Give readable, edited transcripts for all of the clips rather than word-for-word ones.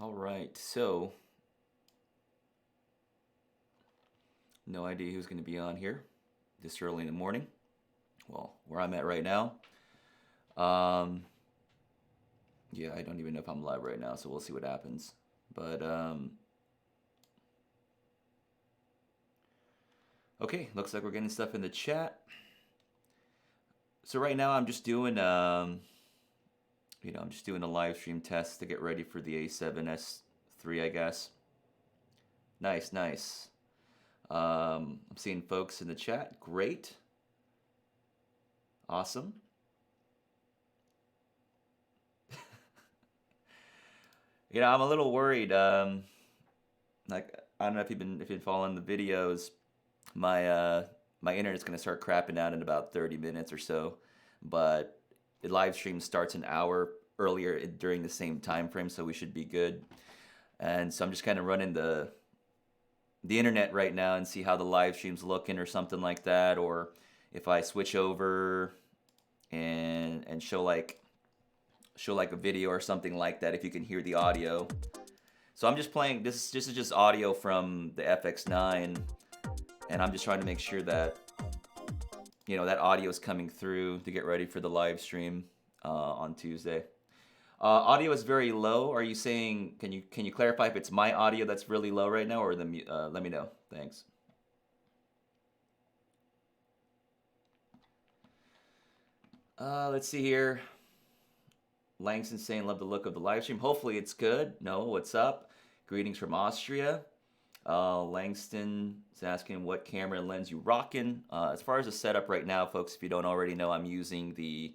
All right, so no idea who's going to be on here this early in the morning. Well, where I'm at right now. Yeah, I don't even know if I'm live right now, so we'll see what happens. But okay, looks like we're getting stuff in the chat. So right now I'm just doing I'm just doing a live stream test to get ready for the A7S III, I guess. Nice, nice. I'm seeing folks in the chat. Great. Awesome. I'm a little worried. Like, I don't know if you've been following the videos. My my internet's gonna start crapping out in about 30 minutes or so, but the live stream starts an hour earlier during the same time frame, so we should be good. And so I'm just kind of running the internet right now and see how the live stream's looking or something like that, or if I switch over and show like a video or something like that, if you can hear the audio. So I'm just playing this is just audio from the FX9, and I'm just trying to make sure that that audio is coming through to get ready for the live stream on Tuesday. Audio is very low. Are you saying, can you clarify if it's my audio that's really low right now, or let me know. Thanks. Let's see here. Langston saying, love the look of the live stream. Hopefully it's good. No, what's up? Greetings from Austria. Langston is asking what camera and lens you rocking. As far as the setup right now, folks, if you don't already know, I'm using the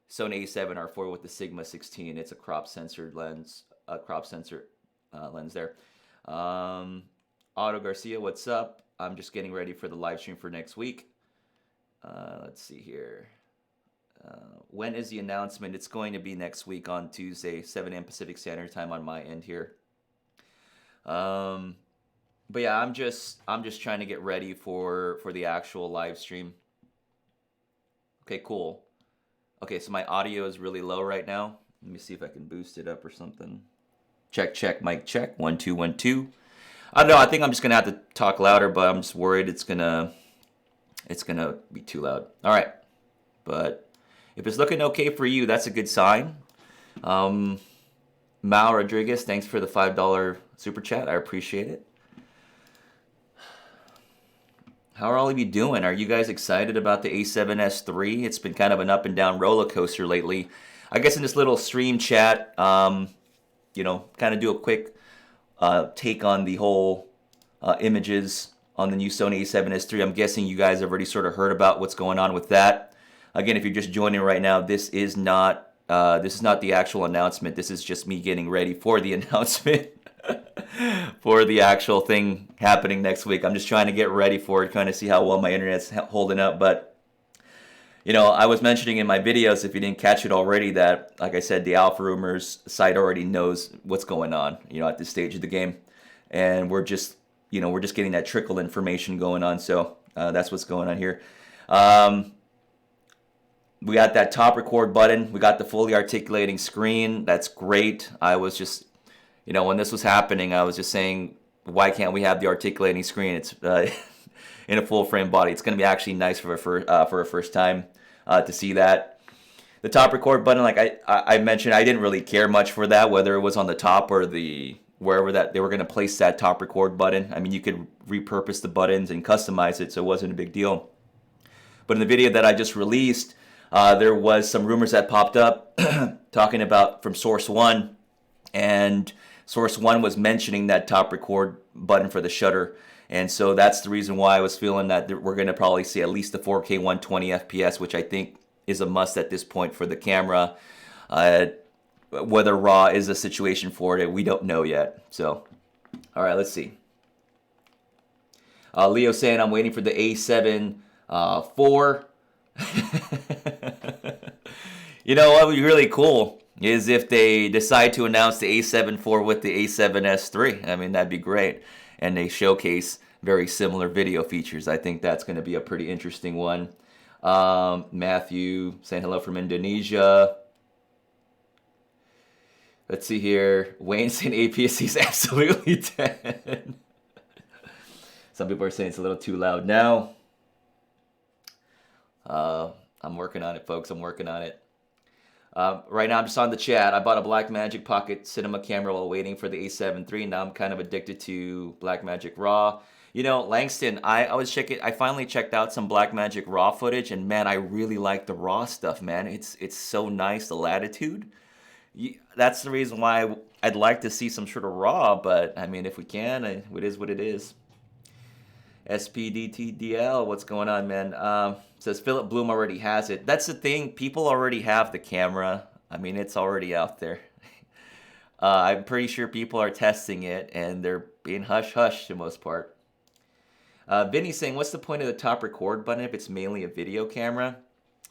Sony a7R4 with the Sigma 16. It's a crop sensor lens, lens there. Otto Garcia, what's up? I'm just getting ready for the live stream for next week. Let's see here. When is the announcement? It's going to be next week on Tuesday, 7 a.m. Pacific Standard Time on my end here. But yeah, I'm just trying to get ready for the actual live stream. Okay, cool. Okay, so my audio is really low right now. Let me see if I can boost it up or something. Check, check, mic check. 1 2 1 2. I don't know. I think I'm just gonna have to talk louder, but I'm just worried it's gonna be too loud. All right, but if it's looking okay for you, that's a good sign. Mal Rodriguez, thanks for the $5 super chat. I appreciate it. How are all of you doing? Are you guys excited about the A7S III? It's been kind of an up and down roller coaster lately. I guess in this little stream chat, kind of do a quick take on the whole images on the new Sony a7S III. I'm guessing you guys have already sort of heard about what's going on with that. Again, if you're just joining right now, this is not the actual announcement. This is just me getting ready for the announcement. For the actual thing happening next week. I'm just trying to get ready for it, kind of see how well my internet's holding up. But I was mentioning in my videos, if you didn't catch it already, that, like I said, the Alpha Rumors site already knows what's going on, at this stage of the game, and we're just getting that trickle information going on. So that's what's going on here. We got that top record button. We got the fully articulating screen. That's great. I was just when this was happening, I was just saying, why can't we have the articulating screen? It's in a full frame body. It's going to be actually nice for a first time to see that. The top record button, like I mentioned, I didn't really care much for that, whether it was on the top or wherever that they were going to place that top record button. I mean, you could repurpose the buttons and customize it, so it wasn't a big deal. But in the video that I just released, there was some rumors that popped up talking about from Source One, and Source One was mentioning that top record button for the shutter. And so that's the reason why I was feeling that we're going to probably see at least the 4K 120 FPS, which I think is a must at this point for the camera. Whether RAW is a situation for it, we don't know yet. So, all right, let's see. Leo saying, I'm waiting for the A7 IV. What would be really cool is if they decide to announce the A7 IV with the A7S III. I mean, that'd be great. And they showcase very similar video features. I think that's going to be a pretty interesting one. Matthew saying hello from Indonesia. Let's see here. Wayne saying APS-C is absolutely dead. Some people are saying it's a little too loud now. I'm working on it, folks. I'm working on it. Right now, I'm just on the chat. I bought a Blackmagic Pocket Cinema camera while waiting for the a7 III. Now I'm kind of addicted to Blackmagic RAW. You know, Langston, I finally checked out some Blackmagic RAW footage, and man, I really like the RAW stuff, man. It's so nice, the latitude. That's the reason why I'd like to see some sort of RAW, but I mean, if we can, it is what it is. SPDTDL, what's going on, man? Says Philip Bloom already has it. That's the thing. People already have the camera. I mean, it's already out there. I'm pretty sure people are testing it, and they're being hush-hush to most part. Vinny's saying, what's the point of the top record button if it's mainly a video camera?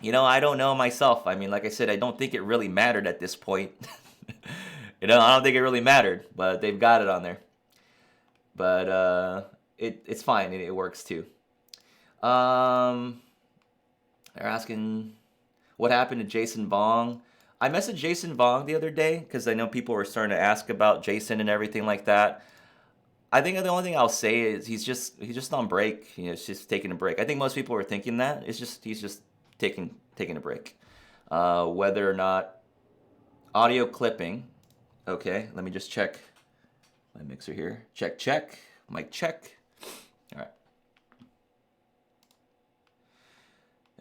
You know, I don't know myself. I mean, like I said, I don't think it really mattered at this point. You know, I don't think it really mattered, but they've got it on there. But it's fine. It works too. They're asking what happened to Jason Vong. I messaged Jason Vong the other day because I know people were starting to ask about Jason and everything like that. I think the only thing I'll say is he's just on break. You know, it's just taking a break. I think most people were thinking that. He's just taking a break. Whether or not audio clipping. Okay, let me just check my mixer here. Check. Mic check. All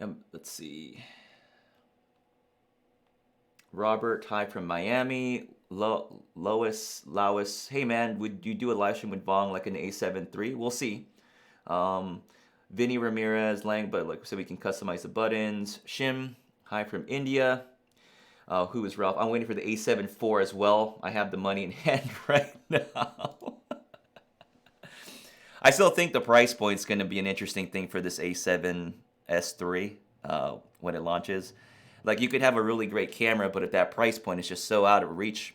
right. Let's see. Robert, hi from Miami. Lois, hey man, would you do a live stream with Vong like an a7 III? We'll see. Vinny Ramirez, Lang, but like so we can customize the buttons. Shim, hi from India. Who is Ralph? I'm waiting for the a7 IV as well. I have the money in hand right now. I still think the price point is going to be an interesting thing for this a7S III when it launches. Like, you could have a really great camera, but at that price point, it's just so out of reach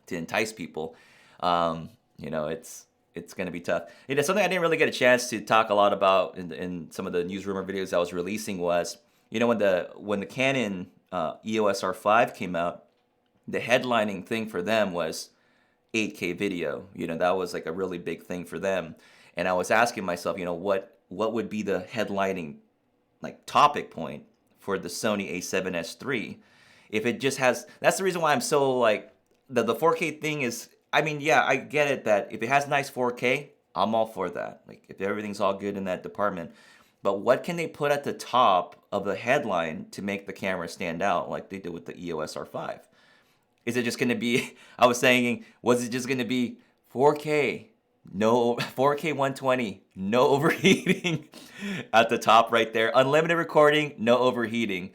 to entice people. You know, it's going to be tough. You know, something I didn't really get a chance to talk a lot about in some of the news rumor videos I was releasing was, you know, when the Canon EOS R5 came out, the headlining thing for them was 8K video. You know, that was like a really big thing for them. And I was asking myself, you know, what would be the headlining like topic point for the Sony a7S III? If it just has, that's the reason why I'm so like, the 4K thing is, I mean, yeah, I get it that if it has nice 4K, I'm all for that. Like, if everything's all good in that department. But what can they put at the top of the headline to make the camera stand out like they did with the EOS R5? Is it just going to be, I was saying, was it just going to be 4K? No, 4K 120, no overheating at the top right there. Unlimited recording, no overheating.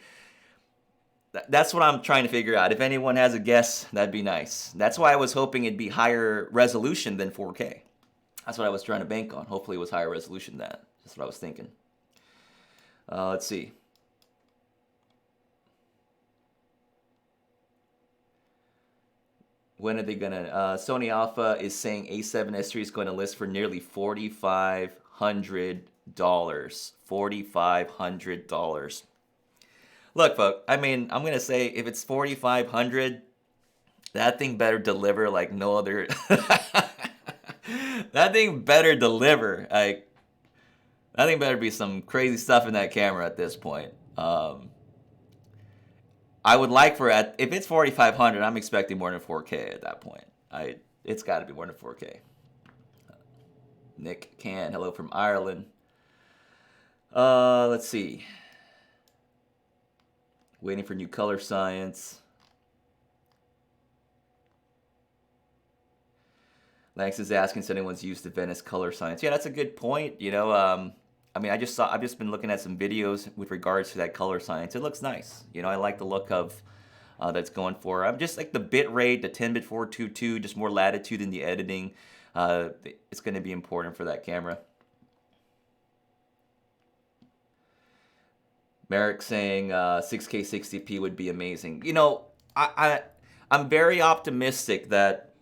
That's what I'm trying to figure out. If anyone has a guess, that'd be nice. That's why I was hoping it'd be higher resolution than 4K. That's what I was trying to bank on. Hopefully it was higher resolution than that. That's what I was thinking. Let's see. When are they gonna? Sony Alpha is saying a7S III is going to list for nearly $4,500. $4,500. Look, folks. I mean, I'm gonna say if it's $4,500, that thing better deliver like no other. That thing better deliver. Like, that thing better be some crazy stuff in that camera at this point. I would like for it, if it's 4,500, I'm expecting more than 4K at that point. It's got to be more than 4K. Nick Can, hello from Ireland. Let's see. Waiting for new color science. Lanx is asking if anyone's used the Venice color science. Yeah, that's a good point. You know, I mean, I've just been looking at some videos with regards to that color science. It looks nice. You know, I like the look of that's going for. I'm just like the bit rate, the 10-bit 422, just more latitude in the editing. It's going to be important for that camera. Merrick saying 6K 60p would be amazing. You know, I'm very optimistic that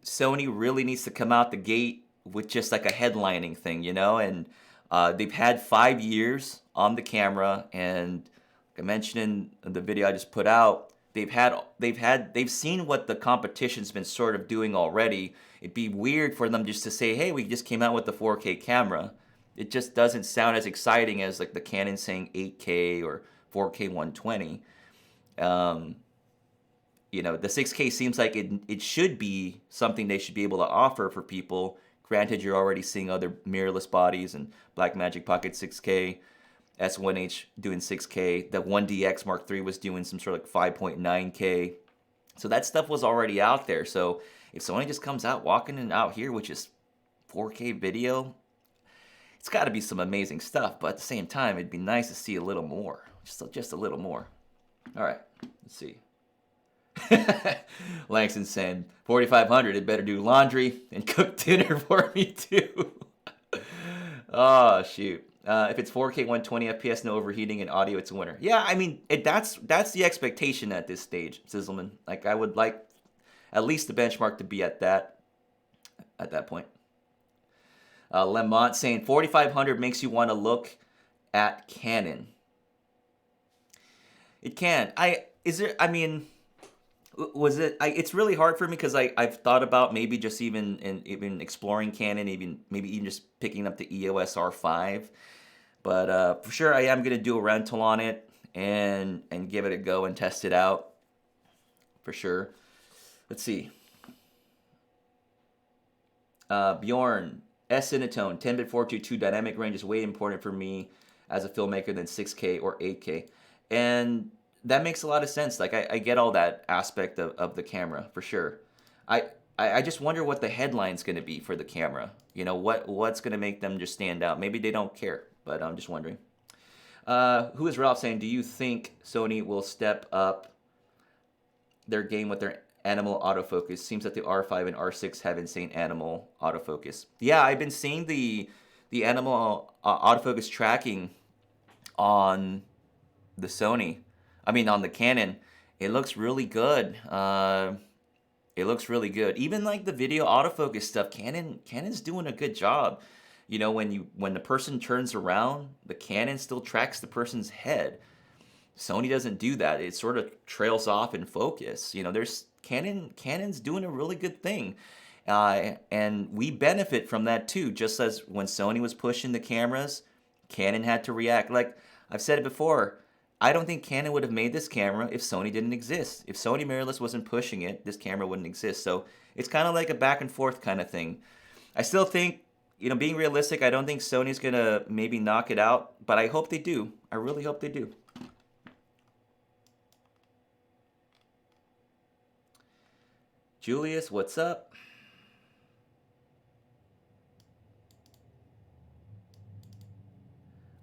Sony really needs to come out the gate with just like a headlining thing, you know, and They've had 5 years on the camera, and like I mentioned in the video I just put out, they've seen what the competition's been sort of doing already. It'd be weird for them just to say, "Hey, we just came out with the 4K camera." It just doesn't sound as exciting as like the Canon saying 8K or 4K 120. Um, the 6K seems like it should be something they should be able to offer for people. Granted, you're already seeing other mirrorless bodies and Blackmagic Pocket 6K, S1H doing 6K. The 1DX Mark III was doing some sort of like 5.9K. So that stuff was already out there. So if Sony just comes out walking out here, which is 4K video, it's got to be some amazing stuff. But at the same time, it'd be nice to see a little more, just a little more. All right, let's see. Langston saying 4,500. It better do laundry and cook dinner for me too. Oh shoot. If it's 4K 120 FPS, no overheating, and audio, it's a winner. Yeah, I mean, that's the expectation at this stage, Sizzleman. Like, I would like at least the benchmark to be at that point. Lemont saying 4,500 makes you want to look at Canon. It can. It's really hard for me because I've thought about maybe just even exploring Canon, maybe even just picking up the EOS R5. But for sure, I am going to do a rental on it and give it a go and test it out for sure. Let's see. Bjorn, S-Cinetone, 10-bit 422 dynamic range is way important for me as a filmmaker than 6K or 8K. And that makes a lot of sense. Like, I get all that aspect of the camera for sure. I just wonder what the headline's going to be for the camera. What's going to make them just stand out. Maybe they don't care, but I'm just wondering. Who is Ralph saying, do you think Sony will step up their game with their animal autofocus? Seems that the R5 and R6 have insane animal autofocus. Yeah, I've been seeing the animal autofocus tracking on the Sony. On the Canon. It looks really good. Even like the video autofocus stuff, Canon's doing a good job. When the person turns around, the Canon still tracks the person's head. Sony doesn't do that. It sort of trails off in focus. Canon's doing a really good thing. And we benefit from that too. Just as when Sony was pushing the cameras, Canon had to react. Like I've said it before, I don't think Canon would have made this camera if Sony didn't exist. If Sony mirrorless wasn't pushing it, this camera wouldn't exist. So it's kind of like a back and forth kind of thing. I still think, being realistic, I don't think Sony's going to maybe knock it out, but I hope they do. I really hope they do. Julius, what's up?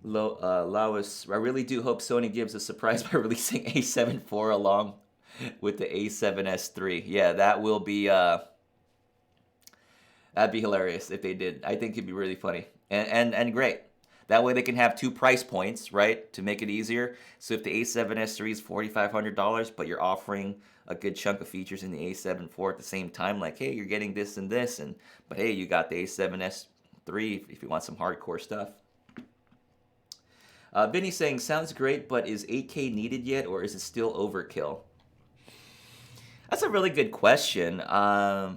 Lawis, I really do hope Sony gives a surprise by releasing A7 IV along with the A7S III. Yeah, that will be that'd be hilarious if they did. I think it'd be really funny and great. That way they can have two price points, right, to make it easier. So if the A7S III is $4,500, but you're offering a good chunk of features in the A7 IV at the same time, like, hey, you're getting this and this, but hey, you got the A7S III if you want some hardcore stuff. Vinny's saying, sounds great, but is 8K needed yet, or is it still overkill? That's a really good question. I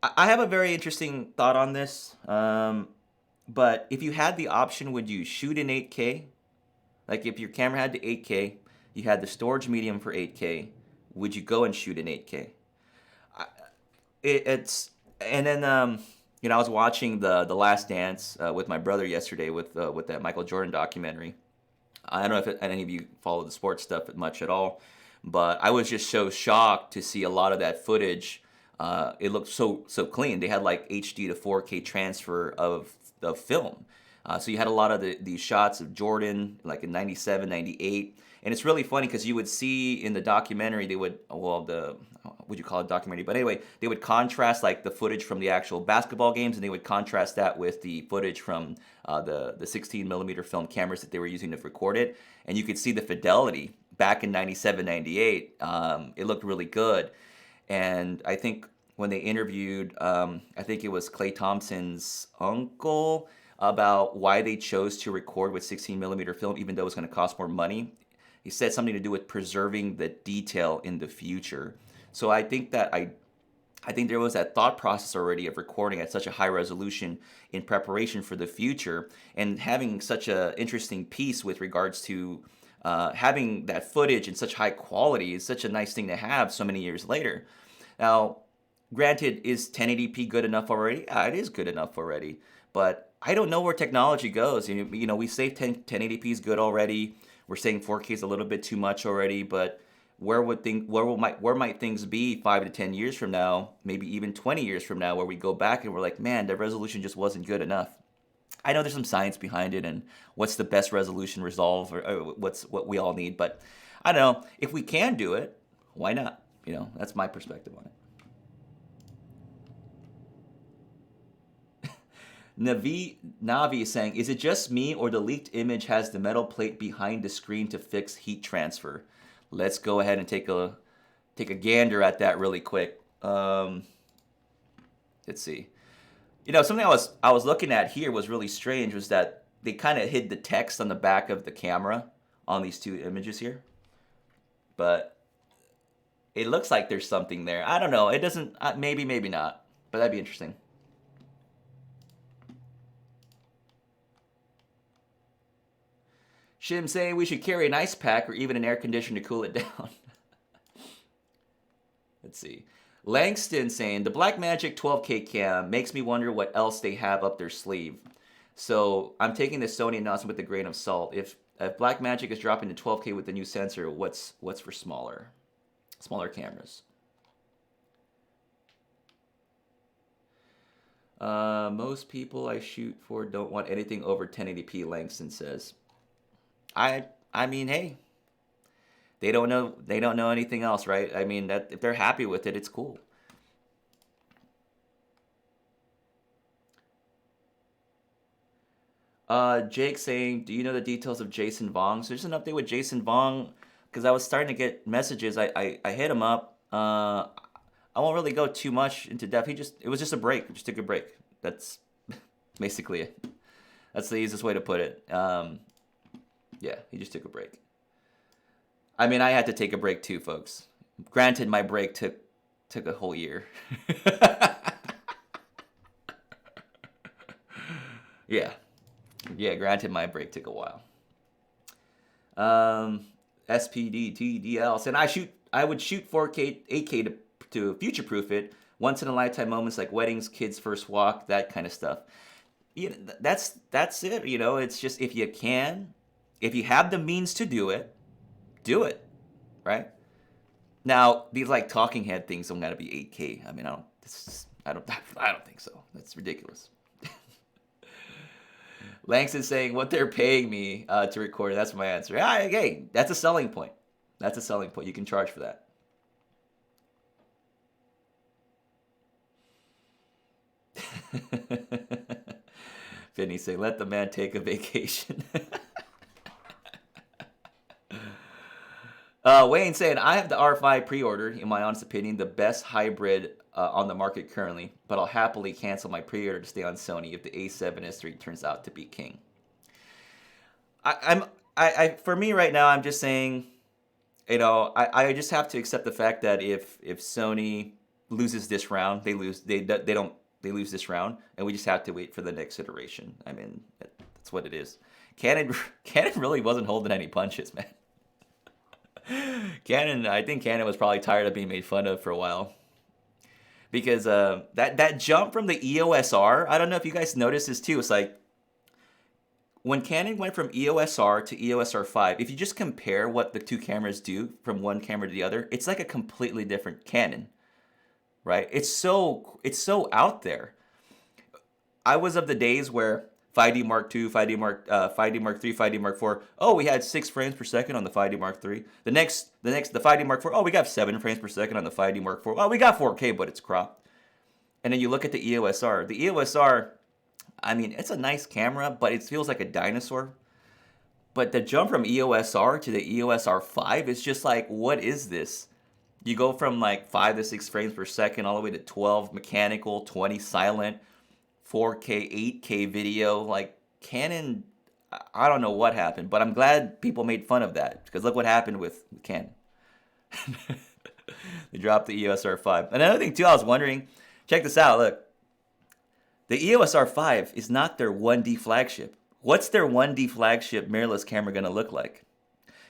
have a very interesting thought on this. But if you had the option, would you shoot in 8K? Like if your camera had the 8K, you had the storage medium for 8K, would you go and shoot in 8K? I was watching the Last Dance with my brother yesterday with that Michael Jordan documentary. I don't know if any of you follow the sports stuff much at all, but I was just so shocked to see a lot of that footage. It looked so clean. They had like HD to 4K transfer of film. So you had a lot of these shots of Jordan, like in 97, 98. And it's really funny because you would see in the documentary, would you call it documentary? But anyway, they would contrast like the footage from the actual basketball games, and they would contrast that with the footage from the 16 millimeter film cameras that they were using to record it. And you could see the fidelity back in 97, 98. It looked really good. And I think when they interviewed, I think it was Klay Thompson's uncle, about why they chose to record with 16 millimeter film, even though it was going to cost more money. He said something to do with preserving the detail in the future. So I think that I think there was that thought process already of recording at such a high resolution in preparation for the future, and having such an interesting piece with regards to having that footage in such high quality is such a nice thing to have so many years later. Now, granted, is 1080p good enough already? Yeah, it is good enough already, but I don't know where technology goes. You know, we say 1080p is good already. We're saying 4K is a little bit too much already, but where might things be 5 to 10 years from now, maybe even 20 years from now, where we go back and we're like, man, the resolution just wasn't good enough. I know there's some science behind it and what's the best resolution resolve, or what we all need, but I don't know. If we can do it, why not? You know, that's my perspective on it. Navi is saying, is it just me or the leaked image has the metal plate behind the screen to fix heat transfer? Let's go ahead and take a gander at that really quick. Let's see. You know, something I was looking at here was really strange, was that they kind of hid the text on the back of the camera on these two images here. But it looks like there's something there. I don't know. It doesn't, maybe not, but that'd be interesting. Shim saying we should carry an ice pack or even an air conditioner to cool it down. Let's see. Langston saying, the Blackmagic 12K cam makes me wonder what else they have up their sleeve. So I'm taking the Sony announcement with a grain of salt. If Blackmagic is dropping to 12K with the new sensor, what's for smaller cameras? Most people I shoot for don't want anything over 1080p, Langston says. I mean, hey, they don't know anything else, right? I mean, that if they're happy with it, it's cool. Jake saying, do you know the details of Jason Vong? So there's an update with Jason Vong, because I was starting to get messages. I hit him up. I won't really go too much into depth. It was just a break. We just took a break. That's basically it. That's the easiest way to put it. Yeah, he just took a break. I mean, I had to take a break too, folks. Granted, my break took a whole year. Yeah. Yeah, granted, my break took a while. SPD TDL said I would shoot 4K, 8K to future-proof it. Once in a lifetime moments like weddings, kids' first walk, that kind of stuff. Yeah, that's it. You know, it's just if you have the means to do it, right? Now these like talking head things don't gotta be 8K. I mean, I don't think so. That's ridiculous. Langston saying what they're paying me to record. That's my answer. Hey, that's a selling point. That's a selling point. You can charge for that. Finney saying, let the man take a vacation. Wayne saying, I have the R5 pre-ordered, in my honest opinion, the best hybrid on the market currently, but I'll happily cancel my pre-order to stay on Sony if the A7SIII turns out to be king. For me right now, I'm just saying, you know, I just have to accept the fact that if Sony loses this round, they lose this round, and we just have to wait for the next iteration. I mean, that's what it is. Canon really wasn't holding any punches, man. I think Canon was probably tired of being made fun of for a while. Because that jump from the EOS R, I don't know if you guys noticed this too. It's like when Canon went from EOS R to EOS R5, if you just compare what the two cameras do from one camera to the other, it's like a completely different Canon, right? It's so out there. I was of the days where 5D Mark II, 5D Mark III, 5D Mark IV. Oh, we had 6 frames per second on the 5D Mark III. The 5D Mark IV. Oh, we got 7 frames per second on the 5D Mark IV. Oh, we got 4K, but it's cropped. And then you look at the EOS R. The EOS R, I mean, it's a nice camera, but it feels like a dinosaur. But the jump from EOS R to the EOS R5 is just like, what is this? You go from like 5 to 6 frames per second all the way to 12 mechanical, 20 silent, 4K, 8K video. Like Canon, I don't know what happened, but I'm glad people made fun of that because look what happened with Canon. They dropped the EOS R5. Another thing too, I was wondering, check this out, look. The EOS R5 is not their 1D flagship. What's their 1D flagship mirrorless camera going to look like?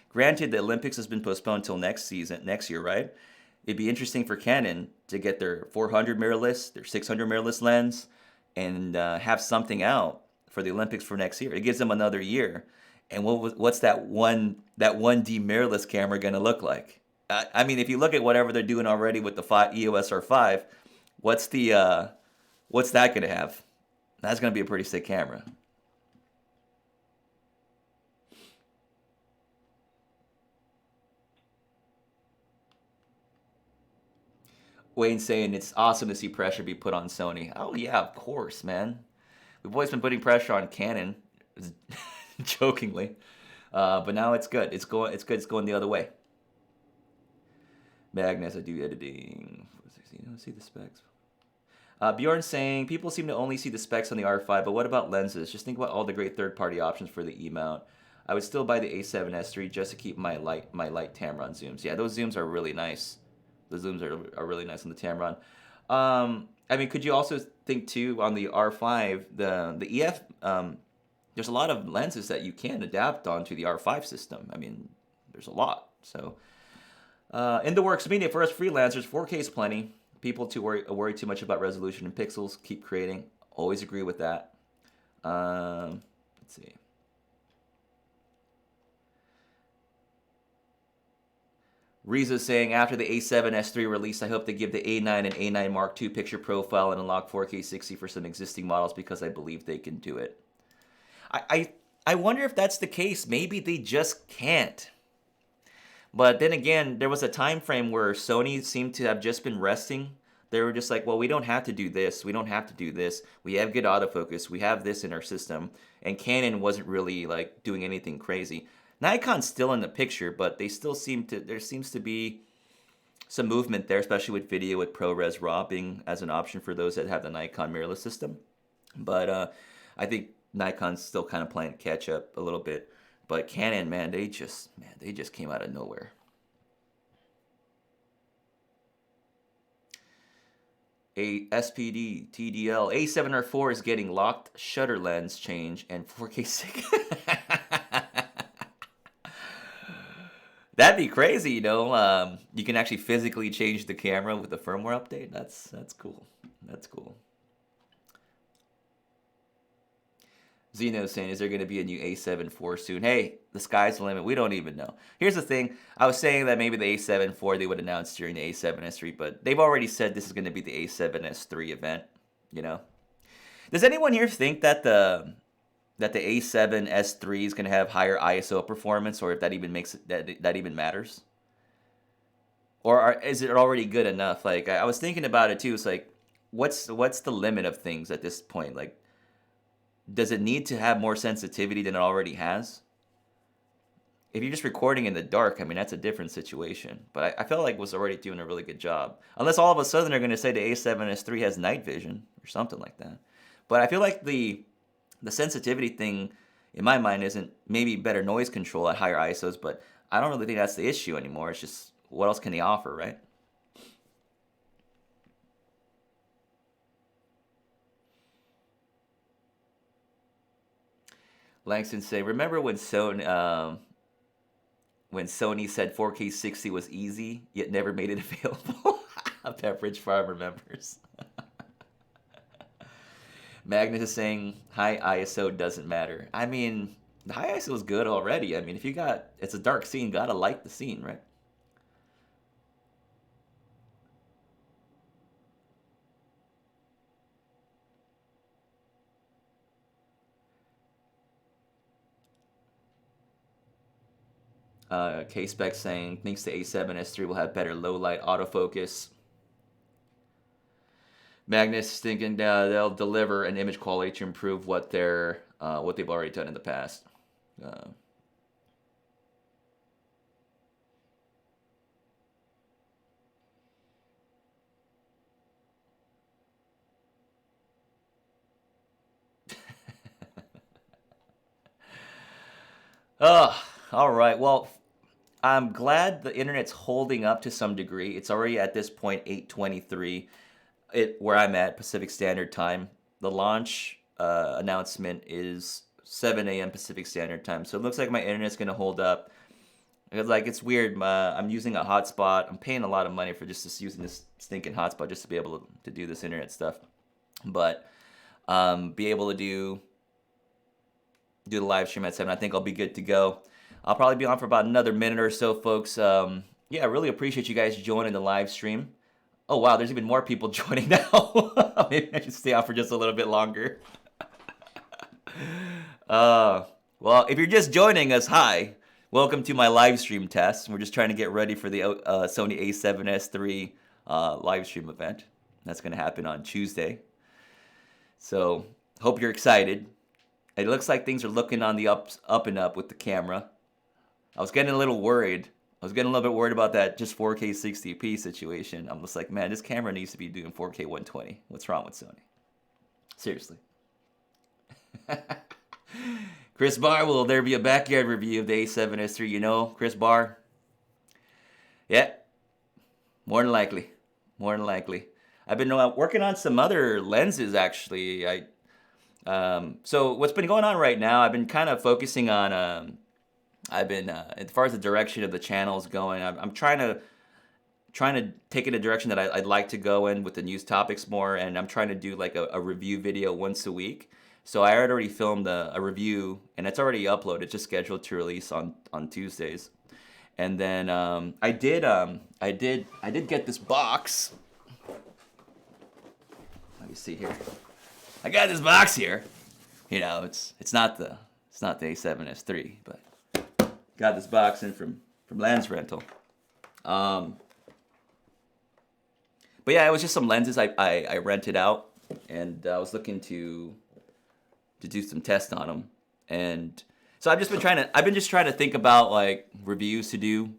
Granted, the Olympics has been postponed till next year, right? It'd be interesting for Canon to get their 400 mirrorless, their 600 mirrorless lens, and have something out for the Olympics for next year. It gives them another year. And what's that 1D mirrorless camera going to look like? I mean, if you look at whatever they're doing already with the EOS R5, what's that going to have? That's going to be a pretty sick camera. Wayne saying it's awesome to see pressure be put on Sony. Oh yeah, of course, man. We've always been putting pressure on Canon, jokingly, but now it's good. It's good. It's going the other way. Magnus, I do editing. See the specs. Bjorn saying people seem to only see the specs on the R5, but what about lenses? Just think about all the great third-party options for the E-mount. I would still buy the A7S III just to keep my light Tamron zooms. Yeah, those zooms are really nice. The zooms are really nice on the Tamron. I mean, could you also think too on the R5, the EF? There's a lot of lenses that you can adapt onto the R5 system. I mean, there's a lot. So, in the works media for us freelancers, 4K is plenty. People to worry too much about resolution and pixels. Keep creating. Always agree with that. Let's see. Riza saying, after the A7S III release, I hope they give the A9 and A9 Mark II picture profile and unlock 4K 60 for some existing models because I believe they can do it. I wonder if that's the case. Maybe they just can't. But then again, there was a time frame where Sony seemed to have just been resting. They were just like, well, we don't have to do this. We don't have to do this. We have good autofocus. We have this in our system. And Canon wasn't really like doing anything crazy. Nikon's still in the picture, but they still there seems to be some movement there, especially with video with ProRes RAW being as an option for those that have the Nikon mirrorless system. But I think Nikon's still kind of playing catch up a little bit. But Canon, man, they just came out of nowhere. A SPD TDL A7R4 is getting locked shutter lens change and 4K 6. That'd be crazy, you know. You can actually physically change the camera with the firmware update. That's cool. That's cool. Zeno saying, is there going to be a new A7 IV soon? Hey, the sky's the limit. We don't even know. Here's the thing. I was saying that maybe the A7 IV they would announce during the A7S III, but they've already said this is going to be the A7S III event, you know. Does anyone here think that the A7S III is going to have higher ISO performance, or if that even makes it, that even matters? Or is it already good enough? Like, I was thinking about it too. It's like, what's the limit of things at this point? Like, does it need to have more sensitivity than it already has? If you're just recording in the dark, I mean, that's a different situation. But I felt like it was already doing a really good job. Unless all of a sudden they're going to say the A7S III has night vision or something like that. But I feel like the sensitivity thing, in my mind, isn't maybe better noise control at higher ISOs, but I don't really think that's the issue anymore. It's just, what else can they offer, right? Langston say, remember when Sony said 4K 60 was easy, yet never made it available? Pepperidge Farm remembers. Magnus is saying, high ISO doesn't matter. I mean, the high ISO is good already. I mean, if it's a dark scene, gotta light the scene, right? K-Spec saying, thinks the A7S III will have better low light autofocus. Magnus thinking they'll deliver an image quality to improve what they've already done in the past. All right. Well, I'm glad the internet's holding up to some degree. It's already at this point 8:23, where I'm at Pacific Standard Time. The launch announcement is 7 a.m. Pacific Standard Time, so it looks like my internet's gonna hold up. Because like it's weird. I'm using a hotspot. I'm paying a lot of money for just using this stinking hotspot just to be able to do this internet stuff. But be able to do the live stream at 7. I think I'll be good to go. I'll probably be on for about another minute or so, folks. Yeah, I really appreciate you guys joining the live stream. Oh, wow, there's even more people joining now. Maybe I should stay on for just a little bit longer. Well, if you're just joining us, hi. Welcome to my live stream test. We're just trying to get ready for the Sony a7S III live stream event. That's going to happen on Tuesday. So, hope you're excited. It looks like things are looking on the up and up with the camera. I was getting a little worried. I was getting a little bit worried about that just 4K 60p situation. I'm just like, man, this camera needs to be doing 4K 120. What's wrong with Sony? Seriously. Chris Barr, will there be a backyard review of the a7S III? You know, Chris Barr? Yeah, more than likely. More than likely. I've been working on some other lenses, actually. So what's been going on right now, I've been kind of focusing on, as far as the direction of the channel is going, I'm trying to take it a direction that I'd like to go in with the news topics more, and I'm trying to do like a review video once a week. So I had already filmed a review, and it's already uploaded. It's just scheduled to release on Tuesdays. And then I did get this box. Let me see here. I got this box here. You know, it's not the a7S III, but got this box in from Lens Rental. But yeah, it was just some lenses I rented out, and I was looking to do some tests on them. And so I've been just trying to think about like reviews to do,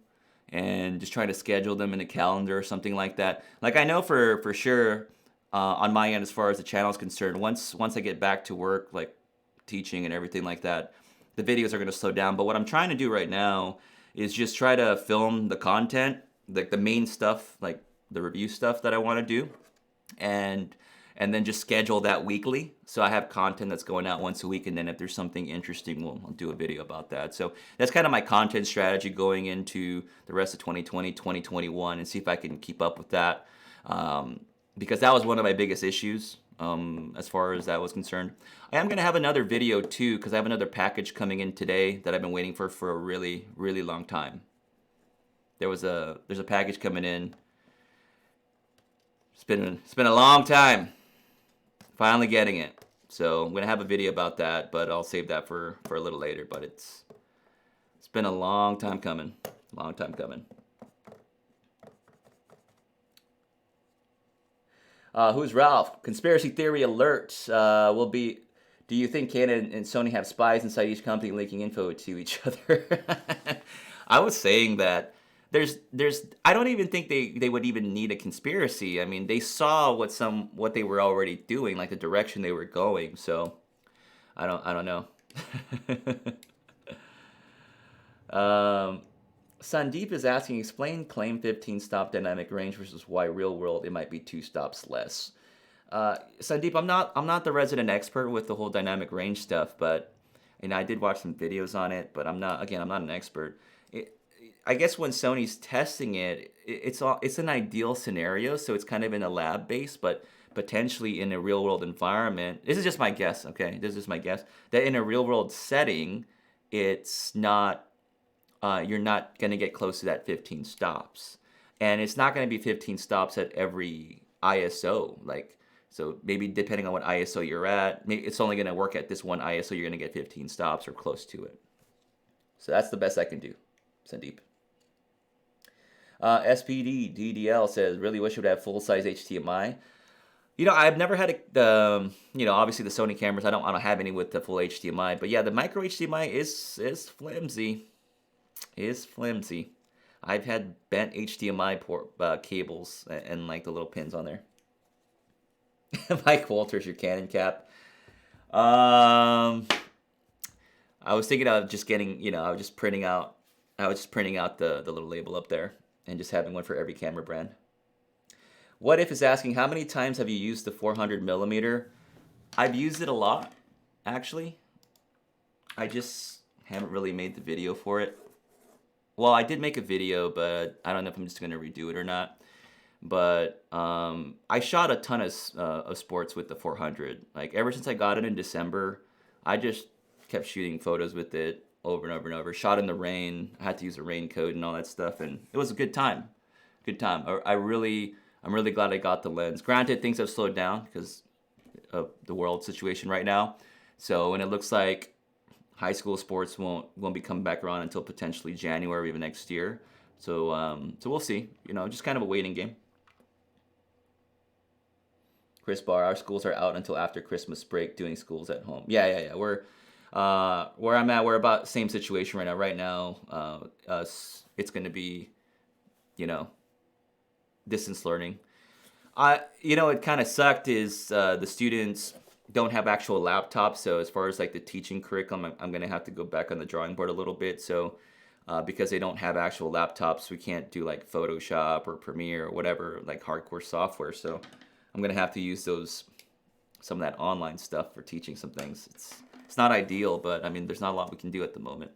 and just trying to schedule them in a calendar or something like that. Like I know for sure on my end, as far as the channel is concerned, once I get back to work, like teaching and everything like that, the videos are going to slow down. But what I'm trying to do right now is just try to film the content, like the main stuff, like the review stuff that I want to do, and then just schedule that weekly. So I have content that's going out once a week, and then if there's something interesting, I'll do a video about that. So that's kind of my content strategy going into the rest of 2020, 2021, and see if I can keep up with that. Because that was one of my biggest issues as far as that was concerned. I am going to have another video too, because I have another package coming in today that I've been waiting for a really, really long time. There's a package coming in. It's been a long time. Finally getting it. So I'm going to have a video about that, but I'll save that for a little later. But it's been a long time coming. Long time coming. Who's Ralph? Conspiracy theory alert will be, do you think Canon and Sony have spies inside each company leaking info to each other? I was saying that I don't even think they would even need a conspiracy. I mean, they saw what they were already doing, like the direction they were going. So I don't know. Sandeep is asking, explain claim 15 stop dynamic range versus why real world it might be 2 stops less. Sandeep, I'm not the resident expert with the whole dynamic range stuff, but I did watch some videos on it, but I'm not an expert. I guess when Sony's testing it, it's an ideal scenario, so it's kind of in a lab base, but potentially in a real world environment. This is just my guess, okay? This is my guess that in a real world setting, it's not. You're not going to get close to that 15 stops. And it's not going to be 15 stops at every ISO. So maybe depending on what ISO you're at, maybe it's only going to work at this one ISO, you're going to get 15 stops or close to it. So that's the best I can do, Sandeep. SPD DDL says, really wish it would have full-size HDMI. I've never had obviously the Sony cameras, I don't have any with the full HDMI. But yeah, the micro HDMI is flimsy. I've had bent HDMI port cables and like the little pins on there. Mike Walters, your Canon cap. I was thinking of just getting, I was just printing out, the little label up there and just having one for every camera brand. What If is asking, how many times have you used the 400 millimeter? I've used it a lot, actually. I just haven't really made the video for it. Well, I did make a video, but I don't know if I'm just going to redo it or not. But I shot a ton of sports with the 400. Like, ever since I got it in December, I just kept shooting photos with it over and over and over. Shot in the rain. I had to use a raincoat and all that stuff, and it was a good time. Good time. I'm really glad I got the lens. Granted, things have slowed down because of the world situation right now. So, and it looks like high school sports won't be coming back around until potentially January of next year. So so we'll see. Just kind of a waiting game. Chris Barr, our schools are out until after Christmas break doing schools at home. Yeah. We're where I'm at, we're about same situation right now. Right now, it's going to be, distance learning. It kind of sucked is the students don't have actual laptops. So as far as like the teaching curriculum, I'm going to have to go back on the drawing board a little bit. So because they don't have actual laptops, we can't do like Photoshop or Premiere or whatever, like hardcore software. So I'm going to have to use some of that online stuff for teaching some things. It's not ideal, but I mean, there's not a lot we can do at the moment.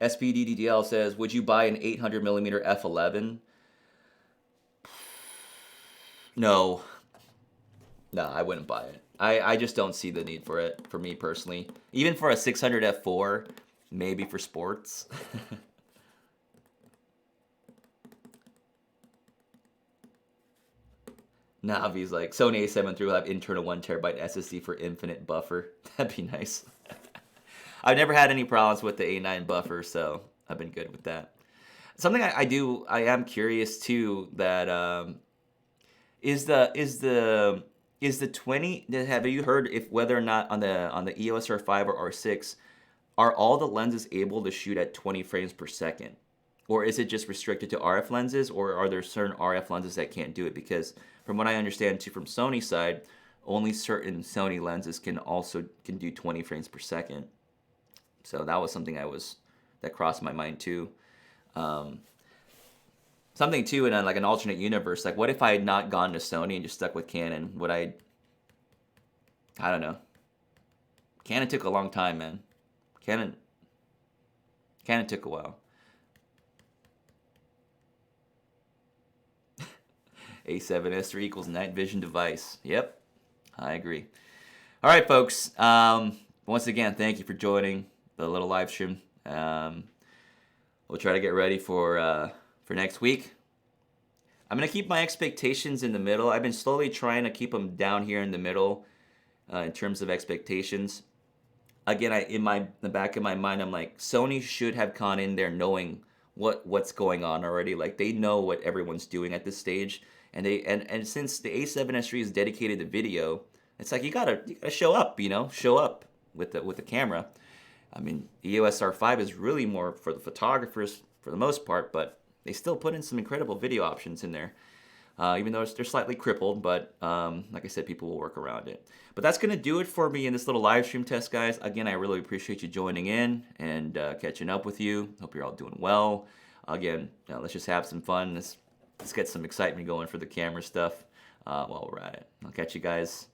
SPDDDL says, would you buy an 800 millimeter f11? No, I wouldn't buy it. I just don't see the need for it, for me personally. Even for a 600 f4, maybe for sports. Navi's like, Sony a7 III will have internal 1 terabyte SSD for infinite buffer. That'd be nice. I've never had any problems with the A9 buffer, so I've been good with that. Something I am curious too, that is the 20, have you heard if whether or not on the EOS R5 or R6 are all the lenses able to shoot at 20 frames per second? Or is it just restricted to RF lenses, or are there certain RF lenses that can't do it? Because from what I understand too from Sony's side, only certain Sony lenses can do 20 frames per second. So that was something that crossed my mind too. Something too in like an alternate universe, like what if I had not gone to Sony and just stuck with Canon? Would I don't know. Canon took a long time, man. Canon took a while. A7S III equals night vision device. Yep, I agree. All right, folks. Once again, thank you for joining the little live stream. We'll try to get ready for next week. I'm gonna keep my expectations in the middle. I've been slowly trying to keep them down here in the middle in terms of expectations. Again, in the back of my mind, I'm like, Sony should have gone in there knowing what's going on already. Like, they know what everyone's doing at this stage. And since the A7S III is dedicated to video, it's like you gotta show up, show up with the camera. I mean, EOS R5 is really more for the photographers for the most part, but they still put in some incredible video options in there, even though they're slightly crippled. But like I said, people will work around it. But that's gonna do it for me in this little live stream test, guys. Again, I really appreciate you joining in and catching up with you. Hope you're all doing well. Again, let's just have some fun. Let's get some excitement going for the camera stuff while we're at it. I'll catch you guys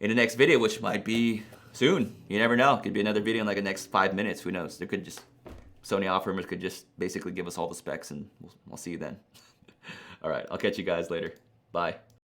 in the next video, which might be soon. You never know. Could be another video in like the next 5 minutes. Who knows? Sony offers could just basically give us all the specs, and we'll see you then. All right. I'll catch you guys later. Bye.